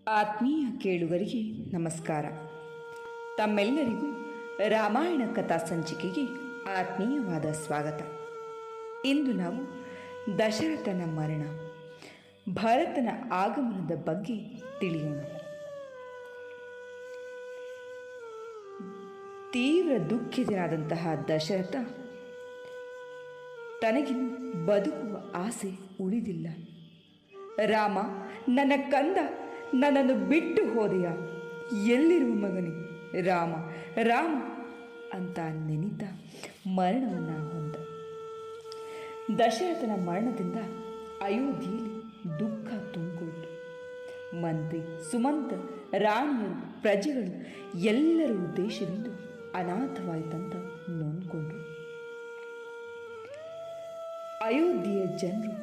ಆತ್ಮೀಯ ಕೇಳುಗರಿಗೆ ನಮಸ್ಕಾರ. ತಮ್ಮೆಲ್ಲರಿಗೂ ರಾಮಾಯಣ ಕಥಾ ಸಂಚಿಕೆಗೆ ಆತ್ಮೀಯವಾದ ಸ್ವಾಗತ. ಇಂದು ನಾವು ದಶರಥನ ಮರಣ, ಭರತನ ಆಗಮನದ ಬಗ್ಗೆ ತಿಳಿಯೋಣ. ತೀವ್ರ ದುಃಖಿತನಾದಂತಹ ದಶರಥ ತನಗಿನ್ನು ಬದುಕುವ ಆಸೆ ಉಳಿದಿಲ್ಲ. ರಾಮ, ನನ್ನ ಕಂದ, ನನ್ನನ್ನು ಬಿಟ್ಟು ಹೋದೆಯಾ? ಎಲ್ಲಿರುವ ಮಗನೇ? ರಾಮ ರಾಮ ಅಂತ ನೆನಿತ ಮರಣವನ್ನು ಹೊಂದ. ದಶರಥನ ಮರಣದಿಂದ ಅಯೋಧ್ಯೆಯಲ್ಲಿ ದುಃಖ ತುಂಬಿಕೊಳ್ತು. ಮಂತ್ರಿ, ಸುಮಂತ, ರಾಣಿಯರು, ಪ್ರಜೆಗಳು ಎಲ್ಲರೂ ದೇಶವಿಂದು ಅನಾಥವಾಯಿತಂತ ನೊಂದ್ಕೊಂಡ್ರು. ಅಯೋಧ್ಯೆಯ ಜನರು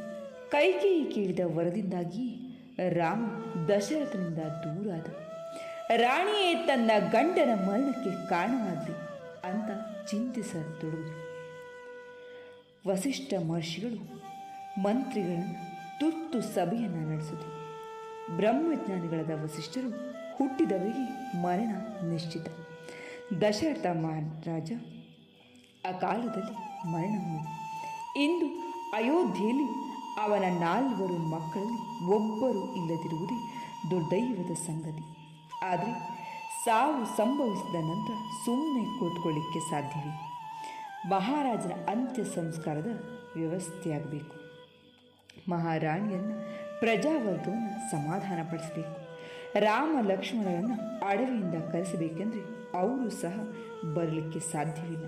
ಕೈಕೇಯಿ ಕೇಳಿದ ವರದಿಂದಾಗಿ ರಾಮ ದಶರಥನಿಂದ ದೂರಾದ. ರಾಣಿಯೇ ತನ್ನ ಗಂಡನ ಮರಣಕ್ಕೆ ಕಾರಣವಾಗಲಿ ಅಂತ ಚಿಂತಿಸತೊಡಗಿದರು. ವಸಿಷ್ಠ ಮಹರ್ಷಿಗಳು ಮಂತ್ರಿಗಳನ್ನು ತುರ್ತು ಸಭೆಯನ್ನು ನಡೆಸಿದರು. ಬ್ರಹ್ಮಜ್ಞಾನಿಗಳಾದ ವಸಿಷ್ಠರು ಹುಟ್ಟಿದವರಿಗೆ ಮರಣ ನಿಶ್ಚಿತ. ದಶರಥ ಮಹಾರಾಜ ಆ ಕಾಲದಲ್ಲಿ ಮರಣ ಹೊಂದಿದ. ಇಂದು ಅಯೋಧ್ಯೆಯಲ್ಲಿ ಅವನ 4 ಮಕ್ಕಳಲ್ಲಿ ಒಬ್ಬರು ಇಲ್ಲದಿರುವುದೇ ದೊಡ್ಡೈವದ ಸಂಗತಿ. ಆದರೆ ಸಾವು ಸಂಭವಿಸಿದ ನಂತರ ಸುಮ್ಮನೆ ಕೂತ್ಕೊಳ್ಳಿಕ್ಕೆ ಸಾಧ್ಯವೇ? ಮಹಾರಾಜನ ಅಂತ್ಯ ಸಂಸ್ಕಾರದ ವ್ಯವಸ್ಥೆಯಾಗಬೇಕು. ಮಹಾರಾಣಿಯನ್ನು, ಪ್ರಜಾವರ್ಗವನ್ನು ಸಮಾಧಾನಪಡಿಸಬೇಕು. ರಾಮ ಲಕ್ಷ್ಮಣರನ್ನು ಅಡವಿಯಿಂದ ಕರೆಸಬೇಕೆಂದರೆ ಅವರು ಸಹ ಬರಲಿಕ್ಕೆ ಸಾಧ್ಯವಿಲ್ಲ.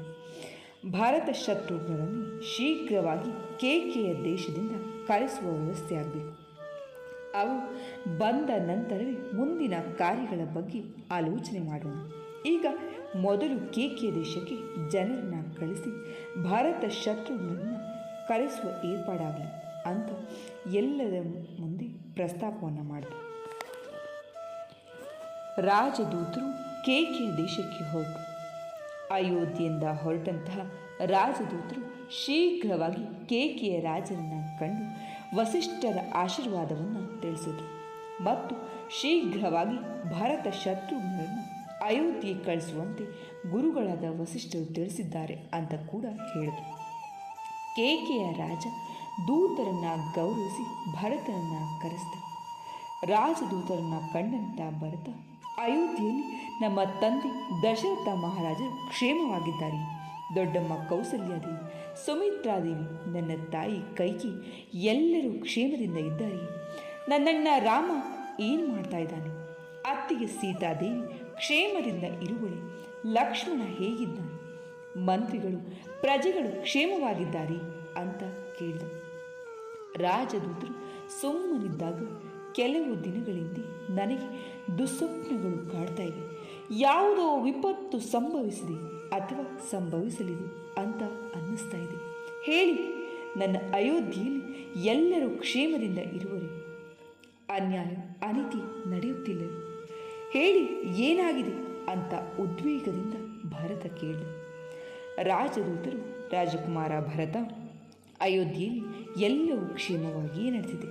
ಭಾರತ ಶತ್ರುಘ್ನರನ್ನು ಶೀಘ್ರವಾಗಿ ಕೇಕೆಯ ದೇಶದಿಂದ ಕಳಿಸುವ ವ್ಯವಸ್ಥೆಯಾಗಬೇಕು. ಅವು ಬಂದ ನಂತರವೇ ಮುಂದಿನ ಕಾರ್ಯಗಳ ಬಗ್ಗೆ ಆಲೋಚನೆ ಮಾಡೋಣ. ಈಗ ಮೊದಲು ಕೇಕೆಯ ದೇಶಕ್ಕೆ ಜನರನ್ನು ಕಳಿಸಿ ಭಾರತ ಶತ್ರುಘ್ನರನ್ನು ಕಳಿಸುವ ಏರ್ಪಾಡಾಗಲಿ ಅಂತ ಎಲ್ಲರ ಮುಂದೆ ಪ್ರಸ್ತಾಪವನ್ನು ಮಾಡಿದರು. ರಾಜದೂತರು ಕೇಕೆಯ ದೇಶಕ್ಕೆ ಹೊರಟು. ಅಯೋಧ್ಯೆಯಿಂದ ಹೊರಟಂತಹ ರಾಜದೂತರು ಶೀಘ್ರವಾಗಿ ಕೇಕೆಯ ರಾಜರನ್ನು ಕಂಡು ವಸಿಷ್ಠರ ಆಶೀರ್ವಾದವನ್ನು ತಿಳಿಸಿದರು ಮತ್ತು ಶೀಘ್ರವಾಗಿ ಭಾರತ ಶತ್ರುಘ್ನರನ್ನು ಅಯೋಧ್ಯೆಗೆ ಕಳಿಸುವಂತೆ ಗುರುಗಳಾದ ವಸಿಷ್ಠರು ತಿಳಿಸಿದ್ದಾರೆ ಅಂತ ಕೂಡ ಹೇಳಿದರು. ಕೇಕೆಯ ರಾಜ ದೂತರನ್ನು ಗೌರವಿಸಿ ಭರತನನ್ನು ಕರೆಸಿದ. ರಾಜದೂತರನ್ನು ಕಂಡಂಥ ಭರತ, ಅಯೋಧ್ಯೆಯಲ್ಲಿ ನಮ್ಮ ತಂದೆ ದಶರಥ ಮಹಾರಾಜರು ಕ್ಷೇಮವಾಗಿದ್ದಾರೆ. ದೊಡ್ಡಮ್ಮ ಕೌಸಲ್ಯಾದೇವಿ, ಸುಮಿತ್ರಾದೇವಿ, ನನ್ನ ತಾಯಿ ಕೈಕಿ ಎಲ್ಲರೂ ಕ್ಷೇಮದಿಂದ ಇದ್ದಾರೆ. ನನ್ನಣ್ಣ ರಾಮ ಏನು ಮಾಡ್ತಾ ಇದ್ದಾನೆ? ಅತ್ತಿಗೆ ಸೀತಾದೇವಿ ಕ್ಷೇಮದಿಂದ ಇರುವಳೆ. ಲಕ್ಷ್ಮಣ ಹೇಗಿದ್ದಾನೆ? ಮಂತ್ರಿಗಳು, ಪ್ರಜೆಗಳು ಕ್ಷೇಮವಾಗಿದ್ದಾರೆ ಅಂತ ಕೇಳಿದ. ರಾಜದೂತರು ಸುಮ್ಮನಿದ್ದಾಗ ಕೆಲವು ದಿನಗಳಿಂದ ನನಗೆ ದುಸ್ವಪ್ನಗಳು ಕಾಡ್ತಾ ಇವೆ. ಯಾವುದೋ ವಿಪತ್ತು ಸಂಭವಿಸಿದೆ ಅಥವಾ ಸಂಭವಿಸಲಿದೆ ಅಂತ ಅನ್ನಿಸ್ತಾ ಇದೆ. ಹೇಳಿ, ನನ್ನ ಅಯೋಧ್ಯೆಯಲ್ಲಿ ಎಲ್ಲರೂ ಕ್ಷೇಮದಿಂದ ಇರುವರೆ? ಅನ್ಯಾಯ, ಅನೀತಿ ನಡೆಯುತ್ತಿಲ್ಲ? ಹೇಳಿ, ಏನಾಗಿದೆ ಅಂತ ಉದ್ವೇಗದಿಂದ ಭರತ ಕೇಳಿದ. ರಾಜದೂತರು, ರಾಜಕುಮಾರ ಭರತ, ಅಯೋಧ್ಯೆಯಲ್ಲಿ ಎಲ್ಲವೂ ಕ್ಷೇಮವಾಗಿಯೇ ನಡೆದಿದೆ.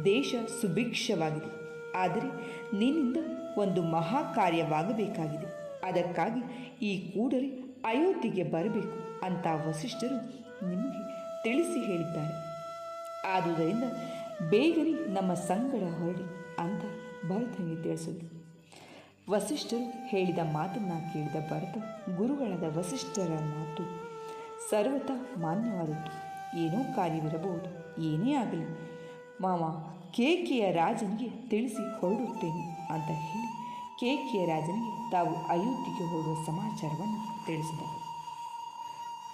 ದೇಶ ಸುಭಿಕ್ಷವಾಗಿದೆ. ಆದರೆ ನಿನ್ನಿಂದ ಒಂದು ಮಹಾ ಕಾರ್ಯವಾಗಬೇಕಾಗಿದೆ. ಅದಕ್ಕಾಗಿ ಈ ಕೂಡಲೇ ಅಯೋಧ್ಯೆಗೆ ಬರಬೇಕು ಅಂತ ವಸಿಷ್ಠರು ನಿಮಗೆ ತಿಳಿಸಿ ಹೇಳಿದ್ದಾರೆ. ಆದುದರಿಂದ ಬೇಗನೆ ನಮ್ಮ ಸಂಗಡ ಹೊರಡಿ ಅಂತ ಭರತನಿಗೆ ತಿಳಿಸಿದರು. ವಸಿಷ್ಠರು ಹೇಳಿದ ಮಾತನ್ನು ಕೇಳಿದ ಭರತ, ಗುರುಗಳಾದ ವಸಿಷ್ಠರ ಮಾತು ಸರ್ವತಾ ಮಾನ್ಯವಾದದ್ದು. ಏನೋ ಕಾರ್ಯವಿರಬಹುದು, ಏನೇ ಆಗಲಿ ಮಾವ, ಕೇಕೆಯ ರಾಜನಿಗೆ ತಿಳಿಸಿ ಹೊರಡುತ್ತೇನೆ ಅಂತ ಹೇಳಿ ಕೇಕೆಯ ರಾಜನಿಗೆ ತಾವು ಅಯೋಧ್ಯೆಗೆ ಹೊರಡುವ ಸಮಾಚಾರವನ್ನು ತಿಳಿಸಿದರು.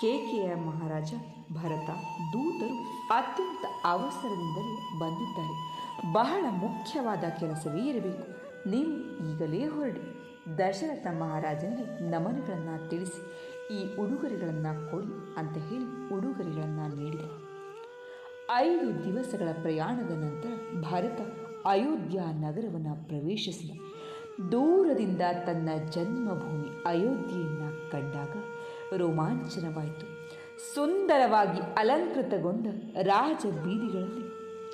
ಕೇಕೆಯ ಮಹಾರಾಜ ಭರತ, ದೂತರು ಅತ್ಯಂತ ಅವಸರದಿಂದಲೇ ಬಂದಿದ್ದಾರೆ. ಬಹಳ ಮುಖ್ಯವಾದ ಕೆಲಸವೇ ಇರಬೇಕು. ನೀವು ಈಗಲೇ ಹೊರಡಿ. ದಶರಥ ಮಹಾರಾಜನಿಗೆ ನಮನಗಳನ್ನು ತಿಳಿಸಿ ಈ ಉಡುಗೊರೆಗಳನ್ನು ಕೊಡಿ ಅಂತ ಹೇಳಿ ಉಡುಗೊರೆಗಳನ್ನು ನೀಡಿದ. 5 ದಿವಸಗಳ ಪ್ರಯಾಣದ ನಂತರ ಭಾರತ ಅಯೋಧ್ಯ ನಗರವನ್ನು ಪ್ರವೇಶಿಸಿದ. ದೂರದಿಂದ ತನ್ನ ಜನ್ಮಭೂಮಿ ಅಯೋಧ್ಯೆಯನ್ನು ಕಂಡಾಗ ರೋಮಾಂಚನವಾಯಿತು. ಸುಂದರವಾಗಿ ಅಲಂಕೃತಗೊಂಡ ರಾಜ ಬೀದಿಗಳಲ್ಲಿ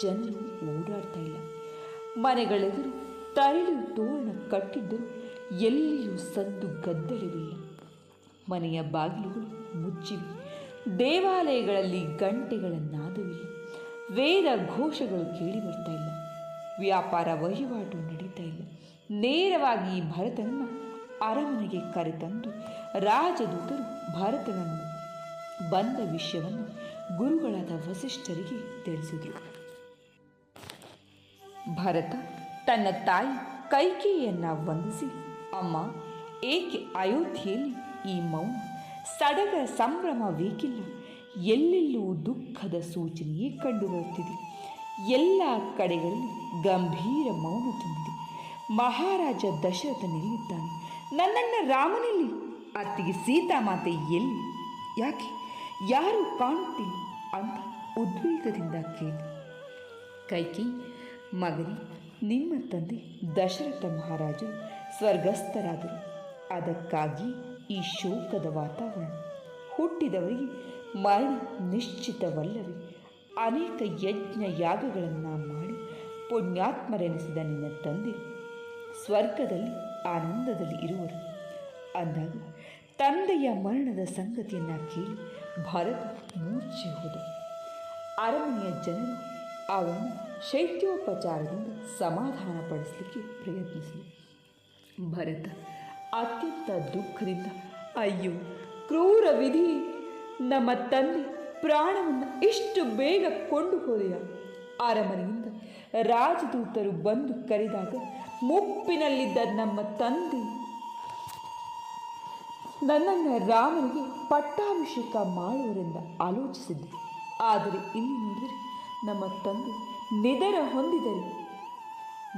ಜನರು ಓಡಾಡ್ತಾ ಇಲ್ಲ. ಮನೆಗಳೆದುರು ತರಳು ತೋರಣ ಕಟ್ಟಿದ್ದರೂ ಎಲ್ಲಿಯೂ ಸದ್ದು ಗದ್ದಲವಿಲ್ಲ. ಮನೆಯ ಬಾಗಿಲುಗಳು ಮುಚ್ಚಿವೆ. ದೇವಾಲಯಗಳಲ್ಲಿ ಗಂಟೆಗಳ ನಾದವಿಲ್ಲ. ವೇದ ಘೋಷಗಳು ಕೇಳಿ ಬರ್ತಾ ಇಲ್ಲ. ವ್ಯಾಪಾರ ವಹಿವಾಟು ನಡೀತಾ ಇಲ್ಲ. ನೇರವಾಗಿ ಭರತನನ್ನು ಅರಮನೆಗೆ ಕರೆತಂದು ರಾಜದೂತರು ಭರತನನ್ನು ಬಂದ ವಿಷಯವನ್ನು ಗುರುಗಳಾದ ವಸಿಷ್ಠರಿಗೆ ತಿಳಿಸಿದರು. ಭರತ ತನ್ನ ತಾಯಿ ಕೈಕೇಯಿಯನ್ನು ವಂದಿಸಿ, ಅಮ್ಮ, ಏಕೆ ಅಯೋಧ್ಯೆಯಲ್ಲಿ ಈ ಮೌನ? ಸಡಗರ ಸಂಭ್ರಮವೇಕಿಲ್ಲ? ಎಲ್ಲೆಲ್ಲೂ ದುಃಖದ ಸೂಚನೆಯೇ ಕಂಡುಬರುತ್ತಿದೆ. ಎಲ್ಲ ಕಡೆಗಳಲ್ಲಿ ಗಂಭೀರ ಮೌನ ತುಂಬಿದೆ. ಮಹಾರಾಜ ದಶರಥ ನಿಲ್ಲಿದ್ದಾನೆ. ನನ್ನಣ್ಣ ರಾಮನಲ್ಲಿ, ಅತ್ತಿಗೆ ಸೀತಾಮಾತೆ ಎಲ್ಲಿ? ಯಾಕೆ ಯಾರೂ ಕಾಣುತ್ತಿಲ್ಲ ಅಂತ ಉದ್ವೇಗದಿಂದ ಕೇಳಿ. ಕೈಕೇಯಿ, ಮಗನೇ, ನಿಮ್ಮ ತಂದೆ ದಶರಥ ಮಹಾರಾಜರು ಸ್ವರ್ಗಸ್ಥರಾದರು. ಅದಕ್ಕಾಗಿ ಈ ಶೋಕದ ವಾತಾವರಣ. ಹುಟ್ಟಿದವರಿಗೆ ಮರಣ ನಿಶ್ಚಿತವಲ್ಲವೇ? ಅನೇಕ ಯಜ್ಞ ಯಾಗಗಳನ್ನು ಮಾಡಿ ಪುಣ್ಯಾತ್ಮರೆನಿಸಿದ ನಿನ್ನ ತಂದೆ ಸ್ವರ್ಗದಲ್ಲಿ ಆನಂದದಲ್ಲಿ ಇರುವರು ಅಂದಾಗ ತಂದೆಯ ಮರಣದ ಸಂಗತಿಯನ್ನು ಕೇಳಿ ಭರತ ಮೂರ್ಛೆ ಹೋದ. ಅರಮನೆಯ ಜನರು ಅವನು ಶೈತ್ಯೋಪಚಾರದಿಂದ ಸಮಾಧಾನಪಡಿಸಲಿಕ್ಕೆ ಪ್ರಯತ್ನಿಸಿದರು. ಭರತ ಅತ್ಯಂತ ದುಃಖದಿಂದ, ಅಯ್ಯೋ ಕ್ರೂರ ವಿಧಿ, ನಮ್ಮ ತಂದೆ ಪ್ರಾಣವನ್ನು ಇಷ್ಟು ಬೇಗ ಕೊಂಡು ಹೋದೆಯ? ಅರಮನೆಯಿಂದ ರಾಜದೂತರು ಬಂದು ಕರೆದಾಗ ಮುಪ್ಪಿನಲ್ಲಿದ್ದ ನಮ್ಮ ತಂದೆ ನನ್ನನ್ನು ರಾಮನಿಗೆ ಪಟ್ಟಾಭಿಷೇಕ ಮಾಡುವರೆಂದು ಆಲೋಚಿಸಿದ್ದೆ. ಆದರೆ ಇಲ್ಲಿ ನೋಡಿದರೆ ನಮ್ಮ ತಂದೆ ನಿಧನ ಹೊಂದಿದರು.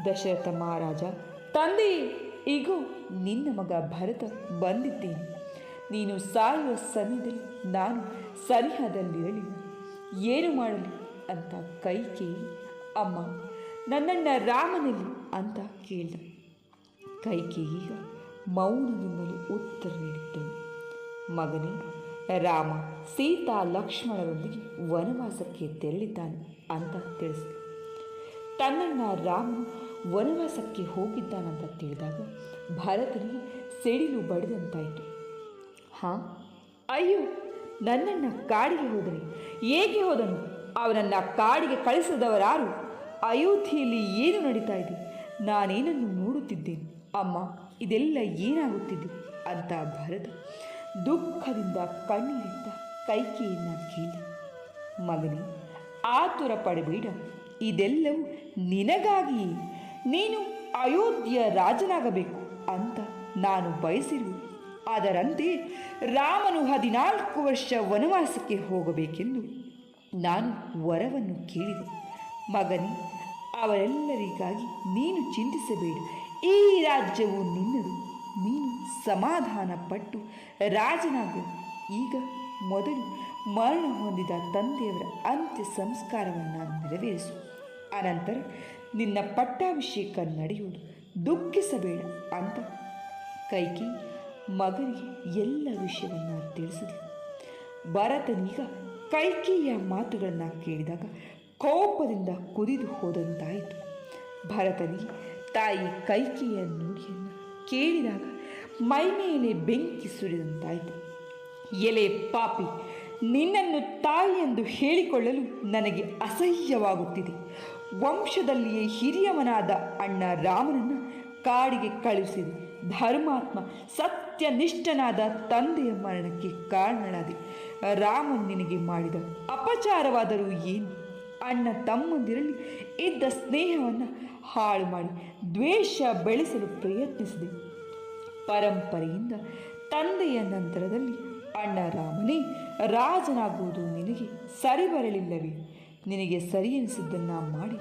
ದಶರಥ ಮಹಾರಾಜ, ತಂದೆ, ಈಗೋ ನಿನ್ನ ಮಗ ಭರತ ಬಂದಿದ್ದೇನೆ. ನೀನು ಸಾಯುವ ಸಮಯದಲ್ಲಿ ನಾನು ಸನಿಹದಲ್ಲಿರಲಿಲ್ಲ. ಏನು ಮಾಡಲಿ ಅಂತ ಕೈಕೇಯಿ, ಅಮ್ಮ, ನನ್ನಣ್ಣ ರಾಮನಲ್ಲಿ ಅಂತ ಕೇಳಿದ. ಕೈಕೇಯಿ ಈಗ ಮೌನದಿಂದಲೇ ಉತ್ತರ ನೀಡಿದ್ದಳು. ಮಗನೇ, ರಾಮ ಸೀತಾ ಲಕ್ಷ್ಮಣರೊಂದಿಗೆ ವನವಾಸಕ್ಕೆ ತೆರಳಿದ್ದಾನೆ ಅಂತ ತಿಳಿಸಿದ. ತನ್ನಣ್ಣ ರಾಮನು ವನವಾಸಕ್ಕೆ ಹೋಗಿದ್ದಾನಂತ ತಿಳಿದಾಗ ಭರತನಿಗೆ ಸಿಡಿಲು ಬಡಿದಂತಾಯಿತು. ಹಾಂ, ಅಯ್ಯೋ, ನನ್ನಣ್ಣ ಕಾಡಿಗೆ ಹೋದನು. ಏಕೆ ಹೋದನು? ಅವನನ್ನು ಕಾಡಿಗೆ ಕಳಿಸಿದವರಾರು? ಅಯೋಧ್ಯೆಯಲ್ಲಿ ಏನು ನಡೀತಾ ಇದೆ? ನಾನೇನನ್ನು ನೋಡುತ್ತಿದ್ದೇನೆ? ಅಮ್ಮ, ಇದೆಲ್ಲ ಏನಾಗುತ್ತಿದೆ ಅಂತ ಭರತ ದುಃಖದಿಂದ ಕಣ್ಣೀರಿದ್ದ ಕೈಕೇಯಿಯನ್ನು ಕೇಳಿದ. ಮಗನೇ, ಆತುರ ಪಡಬೇಡ. ಇದೆಲ್ಲವೂ ನಿನಗಾಗಿಯೇ. ನೀನು ಅಯೋಧ್ಯೆಯ ರಾಜನಾಗಬೇಕು ಅಂತ ನಾನು ಬಯಸಿರುವೆ. ಅದರಂತೆ ರಾಮನು 14 ವರ್ಷ ವನವಾಸಕ್ಕೆ ಹೋಗಬೇಕೆಂದು ನಾನು ವರವನ್ನು ಕೇಳಿದೆ. ಮಗನೇ, ಅವರೆಲ್ಲರಿಗಾಗಿ ನೀನು ಚಿಂತಿಸಬೇಡ. ಈ ರಾಜ್ಯವು ನಿನ್ನದು. ನೀನು ಸಮಾಧಾನ ಪಟ್ಟು ರಾಜನಾಗು. ಈಗ ಮೊದಲು ಮರಣ ಹೊಂದಿದ ತಂದೆಯವರ ಅಂತ್ಯ ಸಂಸ್ಕಾರವನ್ನು ನೆರವೇರಿಸು. ಅನಂತರ ನಿನ್ನ ಪಟ್ಟಾಭಿಷೇಕ ನಡೆಯುವುದು. ದುಃಖಿಸಬೇಡ ಅಂತ ಕೈಕೇಯಿ ಮಗನಿಗೆ ಎಲ್ಲ ವಿಷಯವನ್ನು ತಿಳಿಸಿದಳು. ಭರತನೀಗ ಕೈಕೇಯಿಯ ಮಾತುಗಳನ್ನು ಕೇಳಿದಾಗ ಕೋಪದಿಂದ ಕುದಿದು ಹೋದಂತಾಯಿತು. ಭರತನಿಗೆ ತಾಯಿ ಕೈಕೇಯಿಯ ನುಡಿಯನ್ನು ಕೇಳಿದಾಗ ಮೈಮೇಲೆ ಬೆಂಕಿ ಸುರಿದಂತಾಯಿತು. ಎಲೆ ಪಾಪಿ, ನಿನ್ನನ್ನು ತಾಯಿಯೆಂದು ಹೇಳಿಕೊಳ್ಳಲು ನನಗೆ ಅಸಹ್ಯವಾಗುತ್ತಿದೆ. ವಂಶದಲ್ಲಿಯೇ ಹಿರಿಯವನಾದ ಅಣ್ಣ ರಾಮನನ್ನು ಕಾಡಿಗೆ ಕಳುಹಿಸಿದೆ. ಧರ್ಮಾತ್ಮ ಸತ್ಯನಿಷ್ಠನಾದ ತಂದೆಯ ಮರಣಕ್ಕೆ ಕಾರಣನಾದೆ. ರಾಮನ್ ನಿನಗೆ ಮಾಡಿದ ಅಪಚಾರವಾದರೂ ಏನು? ಅಣ್ಣ ತಮ್ಮಂದಿರಲ್ಲಿ ಇದ್ದ ಸ್ನೇಹವನ್ನು ಹಾಳು ಮಾಡಿ ದ್ವೇಷ ಬೆಳೆಸಲು ಪ್ರಯತ್ನಿಸಿದೆ. ಪರಂಪರೆಯಿಂದ ತಂದೆಯ ನಂತರದಲ್ಲಿ ಅಣ್ಣ ರಾಮನೇ ರಾಜನಾಗುವುದು ನಿನಗೆ ಸರಿ ಬರಲಿಲ್ಲವೇ? ನಿನಗೆ ಸರಿ ಎನಿಸಿದ್ದನ್ನು ಮಾಡಿ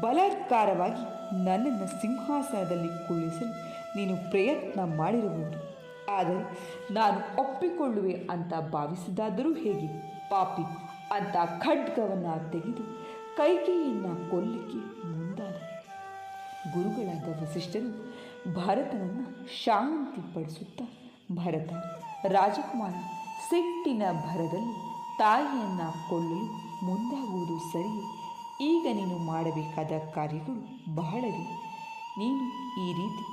ಬಲಾತ್ಕಾರವಾಗಿ ನನ್ನನ್ನು ಸಿಂಹಾಸನದಲ್ಲಿ ಕುಳ್ಳಿಸಲು ನೀನು ಪ್ರಯತ್ನ ಮಾಡಿರಬಹುದು. ಆದರೆ ನಾನು ಒಪ್ಪಿಕೊಳ್ಳುವೆ ಅಂತ ಭಾವಿಸಿದಾದರೂ ಹೇಗೆ? ಪಾಪಿ ಅಂತ ಖಡ್ಗವನ್ನು ತೆಗೆದು ಕೈಕೇಯಿಯನ್ನು ಕೊಲ್ಲಿಕ್ಕೆ ಮುಂದಾದ. ಗುರುಗಳಾದ ವಸಿಷ್ಠರು ಭರತನನ್ನು ಶಾಂತಿಪಡಿಸುತ್ತಾ, ಭರತ ರಾಜಕುಮಾರ, ಸಿಟ್ಟಿನ ಭರದಲ್ಲಿ ತಾಯಿಯನ್ನು ಕೊಲ್ಲಲು ಮುಂದಾಗುವುದು ಸರಿಯೇ? ಈಗ ನೀನು ಮಾಡಬೇಕಾದ ಕಾರ್ಯಗಳು ಬಹಳವೇ. ನೀನು ಈ ರೀತಿ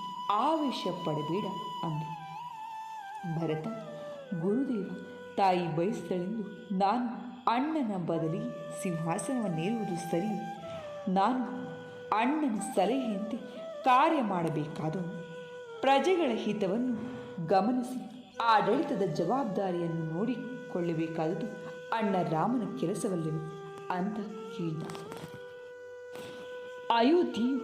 ಆವೇಶ ಪಡಬೇಡ ಅಂದು. ಭರತ, ಗುರುದೇವ ತಾಯಿ ಬಯಸಿದಳೆಂದು ನಾನು ಅಣ್ಣನ ಬದಲಿಗೆ ಸಿಂಹಾಸನವನ್ನೇರುವುದು ಸರಿ. ನಾನು ಅಣ್ಣನ ಸಲಹೆಯಂತೆ ಕಾರ್ಯ ಮಾಡಬೇಕಾದವನು. ಪ್ರಜೆಗಳ ಹಿತವನ್ನು ಗಮನಿಸಿ ಆಡಳಿತದ ಜವಾಬ್ದಾರಿಯನ್ನು ನೋಡಿಕೊಳ್ಳಬೇಕಾದುದು ಅಣ್ಣ ರಾಮನ ಕೆಲಸವಲ್ಲವೇ ಅಂತ ಹೇಳಿದ. ಅಯೋಧ್ಯೆಯು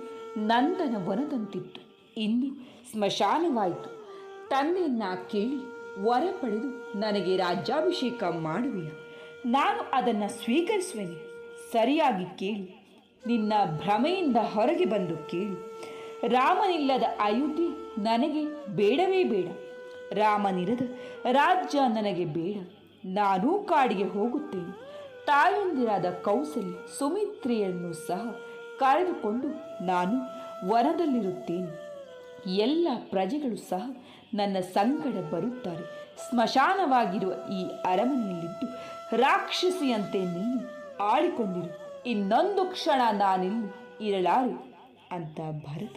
ನಂದನ ವನದಂತಿತ್ತು, ಇಂದು ಸ್ಮಶಾನವಾಯಿತು. ತಂದೆಯನ್ನ ಕೇಳಿ ವರ ಪಡೆದು ನನಗೆ ರಾಜ್ಯಾಭಿಷೇಕ ಮಾಡುವೆಯ? ನಾನು ಅದನ್ನು ಸ್ವೀಕರಿಸುವೆನೆ. ಸರಿಯಾಗಿ ಕೇಳಿ, ನಿನ್ನ ಭ್ರಮೆಯಿಂದ ಹೊರಗೆ ಬಂದು ಕೇಳಿ. ರಾಮನಿಲ್ಲದ ಅಯೋಧ್ಯೆ ನನಗೆ ಬೇಡವೇ ಬೇಡ. ರಾಮನಿರದ ರಾಜ್ಯ ನನಗೆ ಬೇಡ. ನಾನೂ ಕಾಡಿಗೆ ಹೋಗುತ್ತೇನೆ. ತಾಯಂದಿರಾದ ಕೌಸಲ್ಯ ಸುಮಿತ್ರೆಯನ್ನು ಸಹ ಕರೆದುಕೊಂಡು ನಾನು ವನದಲ್ಲಿರುತ್ತೇನೆ. ಎಲ್ಲ ಪ್ರಜೆಗಳು ಸಹ ನನ್ನ ಸಂಗಡ ಬರುತ್ತಾರೆ. ಸ್ಮಶಾನವಾಗಿರುವ ಈ ಅರಮನೆಯಲ್ಲಿದ್ದು ರಾಕ್ಷಸಿಯಂತೆ ನೀನು ಆಡಿಕೊಂಡಿರು. ಇನ್ನೊಂದು ಕ್ಷಣ ನಾನಿಲ್ಲಿ ಇರಲಾರೆ ಅಂತ ಭರತ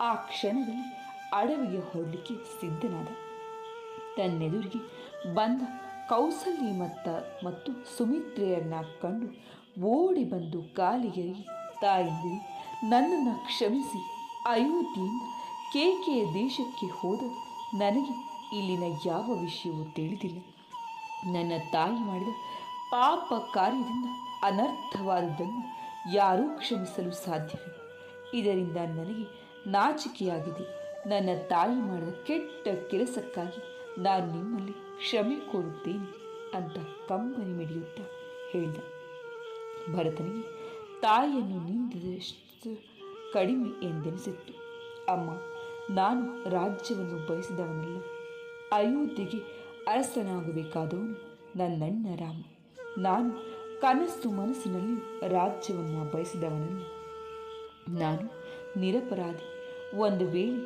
ಆ ಕ್ಷಣದಲ್ಲಿ ಅಡವಿಗೆ ಹೊರಲಿಕ್ಕೆ ಸಿದ್ಧನಾದ. ತನ್ನೆದುರಿಗೆ ಬಂದ ಕೌಸಲ್ಯ ಮತ್ತು ಸುಮಿತ್ರೆಯನ್ನ ಕಂಡು ಓಡಿ ಬಂದು ಕಾಲಿಗೆರಗಿ, ತಾಯಿಯಂದಿರಿ, ನನ್ನನ್ನು ಕ್ಷಮಿಸಿ. ಅಯೋಧ್ಯೆಯಿಂದ ಕೇಕೆಯ ದೇಶಕ್ಕೆ ಹೋದ ನನಗೆ ಇಲ್ಲಿನ ಯಾವ ವಿಷಯವೂ ತಿಳಿದಿಲ್ಲ. ನನ್ನ ತಾಯಿ ಮಾಡಿದ ಪಾಪ ಕಾರ್ಯದಿಂದ ಅನರ್ಥವಾದುದನ್ನು ಯಾರೂ ಕ್ಷಮಿಸಲು ಸಾಧ್ಯವಿಲ್ಲ. ಇದರಿಂದ ನನಗೆ ನಾಚಿಕೆಯಾಗಿದೆ. ನನ್ನ ತಾಯಿ ಮಾಡಿದ ಕೆಟ್ಟ ಕೆಲಸಕ್ಕಾಗಿ ನಾನು ನಿಮ್ಮಲ್ಲಿ ಕ್ಷಮೆ ಕೋರುತ್ತೇನೆ ಅಂತ ಕಂಬನಿ ಮಿಡಿಯುತ್ತಾ ಹೇಳಿದ. ಭರತನಿಗೆ ತಾಯಿಯನ್ನು ನಿಂದಿದಷ್ಟು ಕಡಿಮೆ ಎಂದೆನಿಸಿತ್ತು. ಅಮ್ಮ, ನಾನು ರಾಜ್ಯವನ್ನು ಬಯಸಿದವನಲ್ಲ. ಅಯೋಧ್ಯೆಗೆ ಅರಸನಾಗಬೇಕಾದವನು ನನ್ನಣ್ಣ ರಾಮ. ನಾನು ಕನಸು ಮನಸ್ಸಿನಲ್ಲಿ ರಾಜ್ಯವನ್ನು ಬಯಸಿದವನಲ್ಲ. ನಾನು ನಿರಪರಾಧಿ. ಒಂದು ವೇಳೆ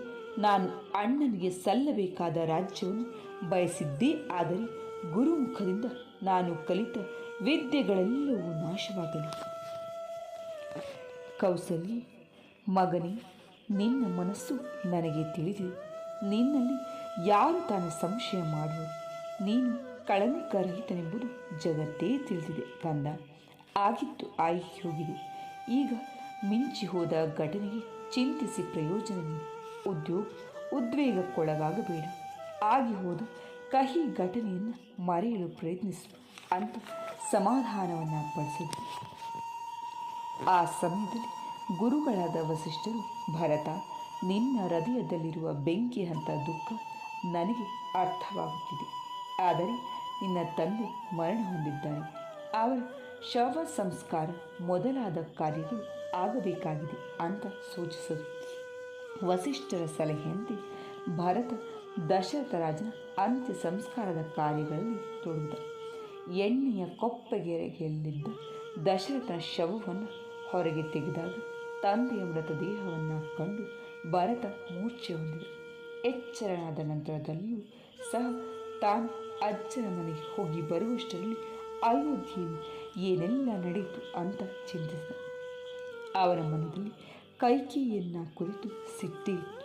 ನಾನು ಅಣ್ಣನಿಗೆ ಸಲ್ಲಬೇಕಾದ ರಾಜ್ಯವನ್ನು ಬಯಸಿದ್ದೇ ಆದರೆ ಗುರುಮುಖದಿಂದ ನಾನು ಕಲಿತ ವಿದ್ಯೆಗಳೆಲ್ಲವೂ ನಾಶವಾಗಲಿ. ಕೌಸಲ್ಯ, ಮಗನೇ, ನಿನ್ನ ಮನಸ್ಸು ನನಗೆ ತಿಳಿದಿದೆ. ನಿನ್ನಲ್ಲಿ ಯಾರು ತಾನು ಸಂಶಯ ಮಾಡುವರು? ನೀನು ಕಳಂಕರಹಿತನೆಂಬುದು ಜಗತ್ತೇ ತಿಳಿದಿದೆ ಕಂದ. ಆಗಿತ್ತು ಆಗಿ ಹೋಗಿದೆ. ಈಗ ಮಿಂಚಿ ಹೋದ ಘಟನೆಗೆ ಚಿಂತಿಸಿ ಪ್ರಯೋಜನವಿಲ್ಲ. ಉದ್ವೇಗಕ್ಕೊಳಗಾಗಬೇಡ. ಆಗಿ ಹೋದ ಕಹಿ ಘಟನೆಯನ್ನು ಮರೆಯಲು ಪ್ರಯತ್ನಿಸು ಅಂತ ಸಮಾಧಾನವನ್ನು ಪಡಿಸಿದರು. ಆ ಸಮಯದಲ್ಲಿ ಗುರುಗಳಾದ ವಸಿಷ್ಠರು, ಭರತ, ನಿನ್ನ ಹೃದಯದಲ್ಲಿರುವ ಬೆಂಕಿಯಂಥ ದುಃಖ ನನಗೆ ಅರ್ಥವಾಗುತ್ತಿದೆ. ಆದರೆ ನಿನ್ನ ತಂದೆ ಮರಣ ಹೊಂದಿದ್ದಾನೆ. ಅವರ ಶವ ಸಂಸ್ಕಾರ ಮೊದಲಾದ ಕಾರ್ಯಗಳು ಆಗಬೇಕಾಗಿದೆ ಅಂತ ಸೂಚಿಸಿದರು. ವಸಿಷ್ಠರ ಸಲಹೆಯಂತೆ ಭರತ ದಶರಥ ರಾಜನ ಅಂತ್ಯ ಸಂಸ್ಕಾರದ ಕಾರ್ಯಗಳಲ್ಲಿ ತೊಡಗಿದ. ಎಣ್ಣೆಯ ಕೊಪ್ಪಗೆರೆಯಲ್ಲಿದ್ದ ದಶರಥನ ಶವವನ್ನು ಹೊರಗೆ ತೆಗೆದಾಗ ತಂದೆಯ ಮೃತದೇಹವನ್ನು ಕಂಡು ಭರತ ಮೂರ್ಛೆ ಹೊಂದಿದ. ಎಚ್ಚರನಾದ ನಂತರದಲ್ಲಿಯೂ ಸಹ ತಾನು ಅಜ್ಜನ ಮನೆಗೆ ಹೋಗಿ ಬರುವಷ್ಟರಲ್ಲಿ ಅಯೋಧ್ಯೆಯಲ್ಲಿ ಏನೆಲ್ಲ ನಡೆಯಿತು ಅಂತ ಚಿಂತಿಸಿದ. ಅವನ ಮನದಲ್ಲಿ ಕೈಕೇಯಿಯನ್ನ ಕುರಿತು ಸಿಟ್ಟೇ ಇತ್ತು.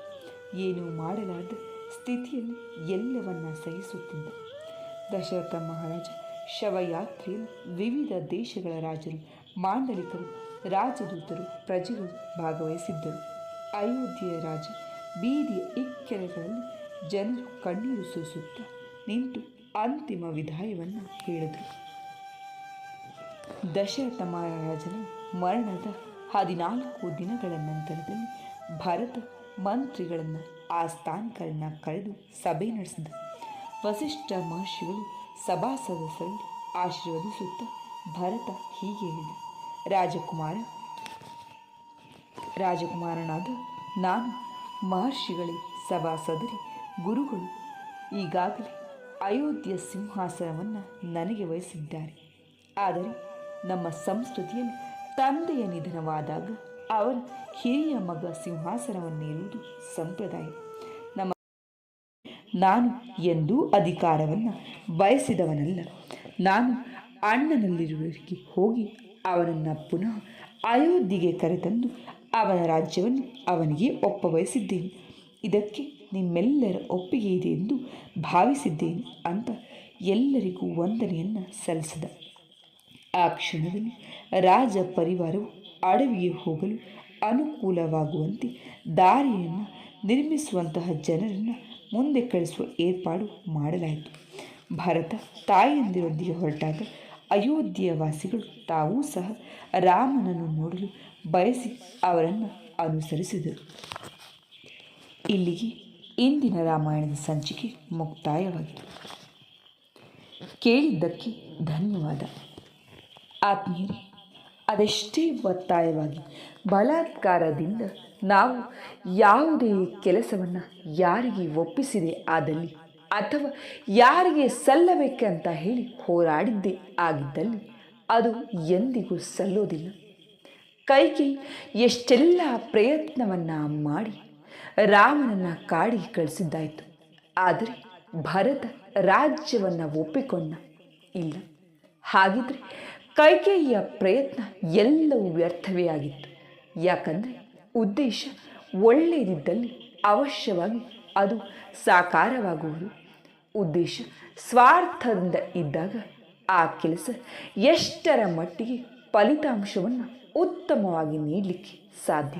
ಏನೂ ಮಾಡಲಾರದ ಸ್ಥಿತಿಯಲ್ಲಿ ಎಲ್ಲವನ್ನ ಸಹಿಸುತ್ತಿದ್ದ. ದಶರಥ ಮಹಾರಾಜ ಶವಯಾತ್ರೆಯಲ್ಲಿ ವಿವಿಧ ದೇಶಗಳ ರಾಜರು, ಮಾಂಡಲಿಕರು, ರಾಜದೂತರು, ಪ್ರಜೆಗಳು ಭಾಗವಹಿಸಿದ್ದರು. ಅಯೋಧ್ಯೆಯ ರಾಜ ಬೀದಿಯ ಇಕ್ಕೆಲೆಗಳಲ್ಲಿ ಜನರು ಕಣ್ಣೀರು ಸೂಸುತ್ತಾ ನಿಂತು ಅಂತಿಮ ವಿದಾಯವನ್ನು ಹೇಳಿದರು. ದಶರಥ ಮಹಾರಾಜನ ಮರಣದ 14 ದಿನಗಳ ನಂತರದಲ್ಲಿ ಭರತ ಮಂತ್ರಿಗಳನ್ನು, ಆಸ್ಥಾನಿಕರನ್ನು ಕರೆದು ಸಭೆ ನಡೆಸಿದ. ವಸಿಷ್ಠ ಮಹರ್ಷಿಗಳು ಸಭಾ ಸದಸ್ಯರಲ್ಲಿ ಆಶೀರ್ವದಿಸುತ್ತಾ ಭರತ ಹೀಗೆ ಹೇಳಿದ: ರಾಜಕುಮಾರನಾದ ನಾನು, ಮಹರ್ಷಿಗಳೇ, ಸಭಾಸದರಿ, ಗುರುಗಳು ಈಗಾಗಲೇ ಅಯೋಧ್ಯೆಯ ಸಿಂಹಾಸನವನ್ನು ನನಗೆ ವಹಿಸಿದ್ದಾರೆ. ಆದರೆ ನಮ್ಮ ಸಂಸ್ಕೃತಿಯಲ್ಲಿ ತಂದೆಯ ನಿಧನವಾದಾಗ ಅವರ ಹಿರಿಯ ಮಗ ಸಿಂಹಾಸನವನ್ನೇರುವುದು ಸಂಪ್ರದಾಯ. ನಾನು ಎಂದೂ ಅಧಿಕಾರವನ್ನು ಬಯಸಿದವನಲ್ಲ. ನಾನು ಅಣ್ಣನಲ್ಲಿರುವವರಿಗೆ ಹೋಗಿ ಅವನನ್ನು ಪುನಃ ಅಯೋಧ್ಯೆಗೆ ಕರೆತಂದು ಅವನ ರಾಜ್ಯವನ್ನು ಅವನಿಗೆ ಒಪ್ಪಬಯಸಿದ್ದೇನೆ. ಇದಕ್ಕೆ ನಿಮ್ಮೆಲ್ಲರ ಒಪ್ಪಿಗೆ ಇದೆ ಎಂದು ಭಾವಿಸಿದ್ದೇನೆ ಅಂತ ಎಲ್ಲರಿಗೂ ವಂದನೆಯನ್ನು ಸಲ್ಲಿಸಿದ. ಆ ಕ್ಷಣದಲ್ಲಿ ರಾಜ ಪರಿವಾರವು ಅಡವಿಗೆ ಹೋಗಲು ಅನುಕೂಲವಾಗುವಂತೆ ದಾರಿಯನ್ನು ನಿರ್ಮಿಸುವಂತಹ ಜನರನ್ನು ಮುಂದೆ ಕಳಿಸುವ ಏರ್ಪಾಡು ಮಾಡಲಾಯಿತು. ಭರತ ತಾಯಿಯಂದಿರೊಂದಿಗೆ ಹೊರಟಾಗ ಅಯೋಧ್ಯೆಯ ವಾಸಿಗಳು ತಾವೂ ಸಹ ರಾಮನನ್ನು ನೋಡಲು ಬಯಸಿ ಅವರನ್ನು ಅನುಸರಿಸಿದರು. ಇಲ್ಲಿಗೆ ಇಂದಿನ ರಾಮಾಯಣದ ಸಂಚಿಕೆ ಮುಕ್ತಾಯವಾಗಿದೆ. ಕೇಳಿದ್ದಕ್ಕೆ ಧನ್ಯವಾದ. ಆತ್ಮೀಯರೇ, ಅದೆಷ್ಟೇ ಒತ್ತಾಯವಾಗಿ ಬಲಾತ್ಕಾರದಿಂದ ನಾವು ಯಾವುದೇ ಕೆಲಸವನ್ನು ಯಾರಿಗೆ ಒಪ್ಪಿಸಿದೆ ಆದಲ್ಲಿ ಅಥವಾ ಯಾರಿಗೆ ಸಲ್ಲಬೇಕಂತ ಹೇಳಿ ಹೋರಾಡಿದ್ದೇ ಆಗಿದ್ದಲ್ಲಿ ಅದು ಎಂದಿಗೂ ಸಲ್ಲೋದಿಲ್ಲ. ಕೈಕೇಯಿ ಎಷ್ಟೆಲ್ಲ ಪ್ರಯತ್ನವನ್ನು ಮಾಡಿ ರಾಮನನ್ನು ಕಾಡಿಗೆ ಕಳಿಸಿದ್ದಾಯಿತು. ಆದರೆ ಭರತ ರಾಜ್ಯವನ್ನು ಒಪ್ಪಿಕೊಂಡ ಇಲ್ಲ. ಹಾಗಿದ್ರೆ ಕೈಕೇಯಿಯ ಪ್ರಯತ್ನ ಎಲ್ಲವೂ ವ್ಯರ್ಥವೇ ಆಗಿತ್ತು. ಯಾಕಂದರೆ ಉದ್ದೇಶ ಒಳ್ಳೆಯದಿದ್ದಲ್ಲಿ ಅವಶ್ಯವಾಗಿ ಅದು ಸಾಕಾರವಾಗುವುದು. ಉದ್ದೇಶ ಸ್ವಾರ್ಥದಿಂದ ಇದ್ದಾಗ ಆ ಕೆಲಸ ಎಷ್ಟರ ಮಟ್ಟಿಗೆ ಫಲಿತಾಂಶವನ್ನು ಉತ್ತಮವಾಗಿ ನೀಡಲಿಕ್ಕೆ ಸಾಧ್ಯ.